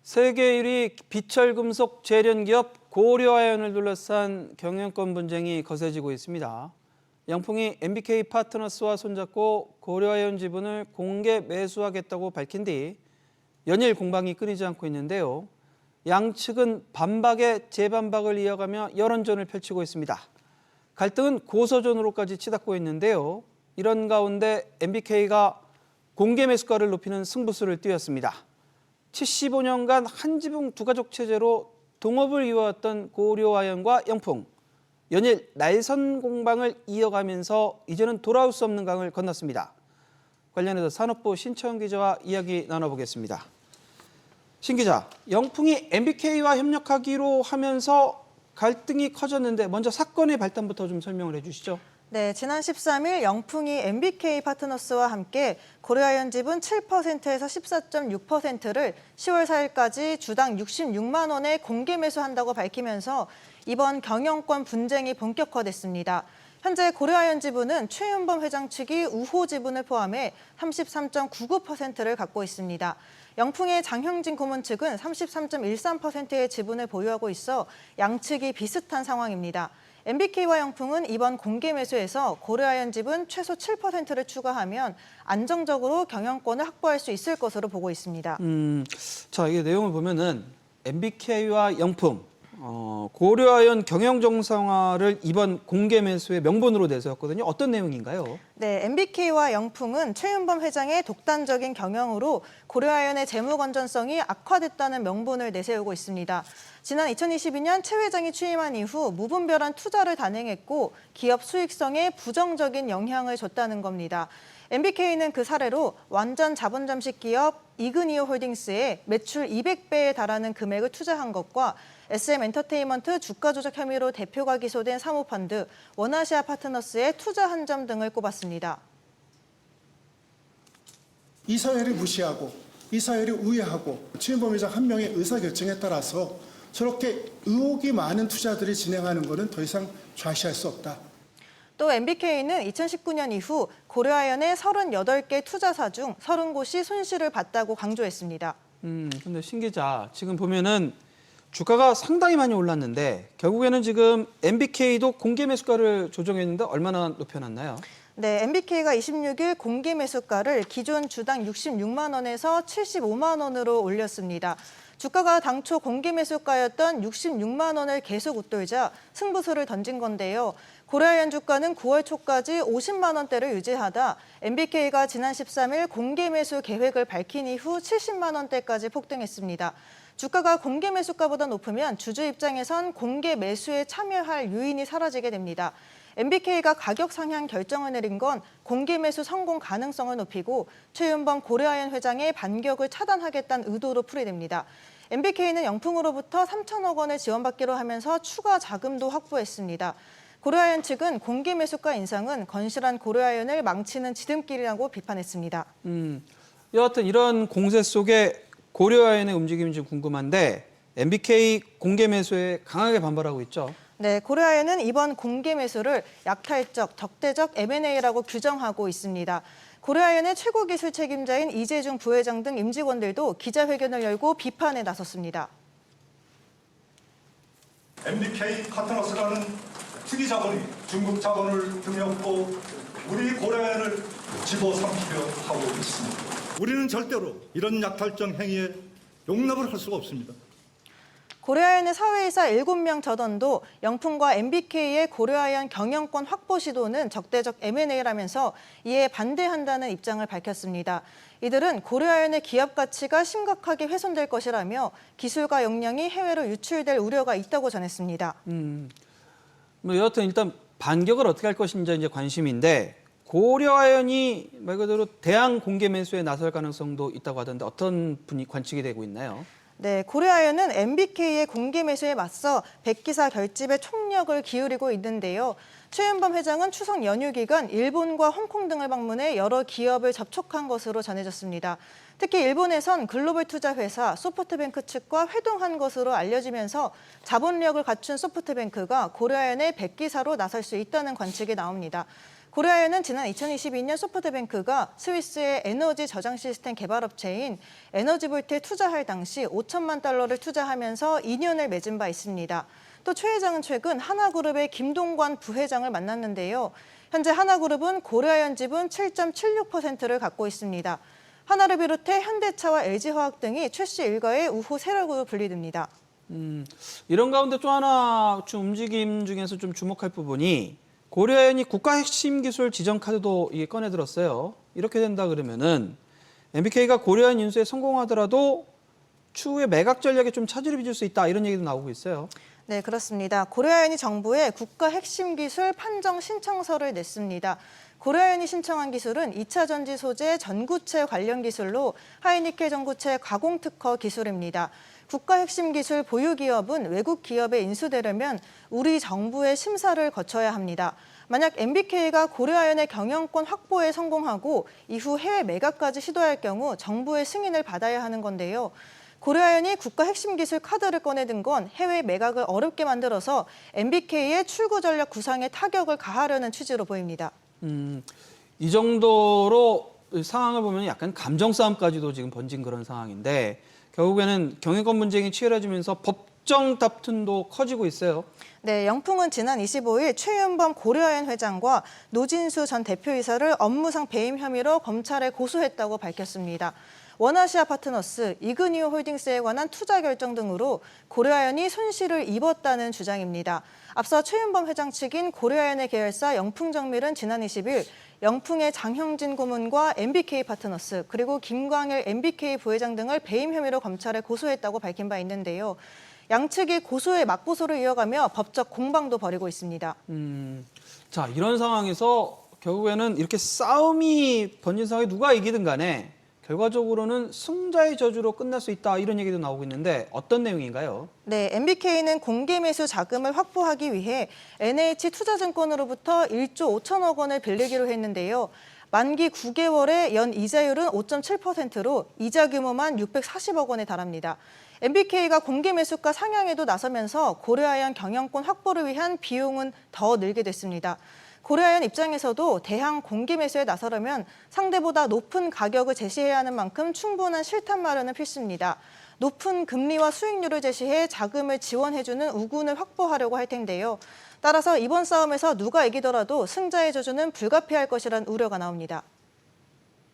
세계 1위 비철금속 재련기업 고려아연을 둘러싼 경영권 분쟁이 거세지고 있습니다. 양풍이 MBK 파트너스와 손잡고 고려아연 지분을 공개 매수하겠다고 밝힌 뒤 연일 공방이 끊이지 않고 있는데요. 양측은 반박에 재반박을 이어가며 여론전을 펼치고 있습니다. 갈등은 고소전으로까지 치닫고 있는데요. 이런 가운데 MBK가 공개 매수가를 높이는 승부수를 띄웠습니다. 75년간 한 지붕 두 가족 체제로 동업을 이어왔던 고려아연과 양풍. 연일 날선 공방을 이어가면서 이제는 돌아올 수 없는 강을 건넜습니다. 관련해서 산업부 신채원 기자와 이야기 나눠보겠습니다. 신 기자, 양풍이 MBK와 협력하기로 하면서 갈등이 커졌는데 먼저 사건의 발단부터 좀 설명을 해주시죠. 네, 지난 13일 양풍이 MBK 파트너스와 함께 고려아연 지분 7%에서 14.6%를 10월 4일까지 주당 66만 원에 공개 매수한다고 밝히면서 이번 경영권 분쟁이 본격화됐습니다. 현재 고려아연 지분은 최윤범 회장 측이 우호 지분을 포함해 33.99%를 갖고 있습니다. 양풍의 장형진 고문 측은 33.13%의 지분을 보유하고 있어 양측이 비슷한 상황입니다. MBK와 양풍은 이번 공개 매수에서 고려아연 지분 최소 7%를 추가하면 안정적으로 경영권을 확보할 수 있을 것으로 보고 있습니다. 자, 이게 내용을 보면은 MBK와 양풍, 고려아연 경영 정상화를 이번 공개 매수의 명분으로 내세웠거든요. 어떤 내용인가요? 네, MBK와 양풍은 최윤범 회장의 독단적인 경영으로 고려아연의 재무 건전성이 악화됐다는 명분을 내세우고 있습니다. 지난 2022년 최 회장이 취임한 이후 무분별한 투자를 단행했고 기업 수익성에 부정적인 영향을 줬다는 겁니다. MBK는 그 사례로 완전 자본 잠식 기업 이그니오 홀딩스에 매출 200배에 달하는 금액을 투자한 것과 SM엔터테인먼트 주가 조작 혐의로 대표가 기소된 사모펀드 원아시아 파트너스의 투자 한 점 등을 꼽았습니다. 이사회를 무시하고 이사회를 우회하고 최윤범 회장 한 명의 의사결정에 따라서 저렇게 의혹이 많은 투자들이 진행하는 것은 더 이상 좌시할 수 없다. 또 MBK는 2019년 이후 고려아연의 38개 투자사 중 30곳이 손실을 봤다고 강조했습니다. 근데 신 기자, 지금 보면은 주가가 상당히 많이 올랐는데 결국에는 지금 MBK도 공개 매수가를 조정했는데 얼마나 높여놨나요? 네, MBK가 26일 공개 매수가를 기존 주당 66만 원에서 75만 원으로 올렸습니다. 주가가 당초 공개 매수가였던 66만 원을 계속 웃돌자 승부수를 던진 건데요. 고려아연 주가는 9월 초까지 50만 원대를 유지하다 MBK가 지난 13일 공개 매수 계획을 밝힌 이후 70만 원대까지 폭등했습니다. 주가가 공개 매수가보다 높으면 주주 입장에선 공개 매수에 참여할 요인이 사라지게 됩니다. MBK가 가격 상향 결정을 내린 건 공개 매수 성공 가능성을 높이고 최윤범 고려아연 회장의 반격을 차단하겠다는 의도로 풀이됩니다. MBK는 양풍으로부터 3천억 원을 지원받기로 하면서 추가 자금도 확보했습니다. 고려아연 측은 공개 매수가 인상은 건실한 고려아연을 망치는 지름길이라고 비판했습니다. 여하튼 이런 공세 속에 고려아연의 움직임이 좀 궁금한데 MBK 공개 매수에 강하게 반발하고 있죠. 네, 고려아연은 이번 공개 매수를 약탈적, 적대적 M&A라고 규정하고 있습니다. 고려아연의 최고 기술 책임자인 이재중 부회장 등 임직원들도 기자회견을 열고 비판에 나섰습니다. MBK 파트너스라는 투기 자본이 중국 자본을 등용하고 우리 고려아연을 집어삼키려 하고 있습니다. 우리는 절대로 이런 약탈적 행위에 용납을 할 수가 없습니다. 고려아연의 사회이사 7명 전원도 양풍과 MBK의 고려아연 경영권 확보 시도는 적대적 M&A라면서 이에 반대한다는 입장을 밝혔습니다. 이들은 고려아연의 기업 가치가 심각하게 훼손될 것이라며 기술과 역량이 해외로 유출될 우려가 있다고 전했습니다. 뭐 여하튼 일단 반격을 어떻게 할 것인지 이제 관심인데 고려아연이 말 그대로 대항 공개 매수에 나설 가능성도 있다고 하던데 어떤 분이 관측이 되고 있나요? 네, 고려아연은 MBK의 공개 매수에 맞서 백기사 결집에 총력을 기울이고 있는데요. 최윤범 회장은 추석 연휴 기간 일본과 홍콩 등을 방문해 여러 기업을 접촉한 것으로 전해졌습니다. 특히 일본에선 글로벌 투자 회사 소프트뱅크 측과 회동한 것으로 알려지면서 자본력을 갖춘 소프트뱅크가 고려아연의 백기사로 나설 수 있다는 관측이 나옵니다. 고려아연은 지난 2022년 소프트뱅크가 스위스의 에너지 저장 시스템 개발업체인 에너지볼트에 투자할 당시 5천만 달러를 투자하면서 인연을 맺은 바 있습니다. 또 최 회장은 최근 하나그룹의 김동관 부회장을 만났는데요. 현재 하나그룹은 고려아연 지분 7.76%를 갖고 있습니다. 하나를 비롯해 현대차와 LG화학 등이 최 씨 일가의 우호 세력으로 분리됩니다. 이런 가운데 또 하나 좀 움직임 중에서 좀 주목할 부분이 고려아연이 국가 핵심 기술 지정 카드도 이게 꺼내들었어요. 이렇게 된다 그러면은 MBK가 고려아연 인수에 성공하더라도 추후에 매각 전략에 좀 차질을 빚을 수 있다 이런 얘기도 나오고 있어요. 네, 그렇습니다. 고려아연이 정부에 국가 핵심 기술 판정 신청서를 냈습니다. 고려아연이 신청한 기술은 2차 전지 소재 전구체 관련 기술로 하이니켈 전구체 가공 특허 기술입니다. 국가 핵심 기술 보유 기업은 외국 기업에 인수되려면 우리 정부의 심사를 거쳐야 합니다. 만약 MBK가 고려아연의 경영권 확보에 성공하고 이후 해외 매각까지 시도할 경우 정부의 승인을 받아야 하는 건데요. 고려아연이 국가 핵심 기술 카드를 꺼내든 건 해외 매각을 어렵게 만들어서 MBK의 출구 전략 구상에 타격을 가하려는 취지로 보입니다. 이 정도로 상황을 보면 약간 감정 싸움까지도 지금 번진 그런 상황인데 결국에는 경영권 분쟁이 치열해지면서 법정 다툼도 커지고 있어요. 네, 영풍은 지난 25일 최윤범 고려아연 회장과 노진수 전 대표이사를 업무상 배임 혐의로 검찰에 고소했다고 밝혔습니다. 원아시아 파트너스, 이그니오 홀딩스에 관한 투자 결정 등으로 고려아연이 손실을 입었다는 주장입니다. 앞서 최윤범 회장 측인 고려아연의 계열사 영풍정밀은 지난 20일 영풍의 장형진 고문과 MBK 파트너스 그리고 김광일 MBK 부회장 등을 배임 혐의로 검찰에 고소했다고 밝힌 바 있는데요. 양측이 고소에 맞고소를 이어가며 법적 공방도 벌이고 있습니다. 자, 이런 상황에서 결국에는 이렇게 싸움이 번진 상황에 누가 이기든 간에 결과적으로는 승자의 저주로 끝날 수 있다 이런 얘기도 나오고 있는데 어떤 내용인가요? 네, MBK는 공개 매수 자금을 확보하기 위해 NH투자증권으로부터 1조 5천억 원을 빌리기로 했는데요. 만기 9개월에 연 이자율은 5.7%로 이자 규모만 640억 원에 달합니다. MBK가 공개 매수가 상향에도 나서면서 고려아연 경영권 확보를 위한 비용은 더 늘게 됐습니다. 고려아연 입장에서도 대항 공개 매수에 나서려면 상대보다 높은 가격을 제시해야 하는 만큼 충분한 실탄 마련은 필수입니다. 높은 금리와 수익률을 제시해 자금을 지원해주는 우군을 확보하려고 할 텐데요. 따라서 이번 싸움에서 누가 이기더라도 승자의 저주는 불가피할 것이라는 우려가 나옵니다.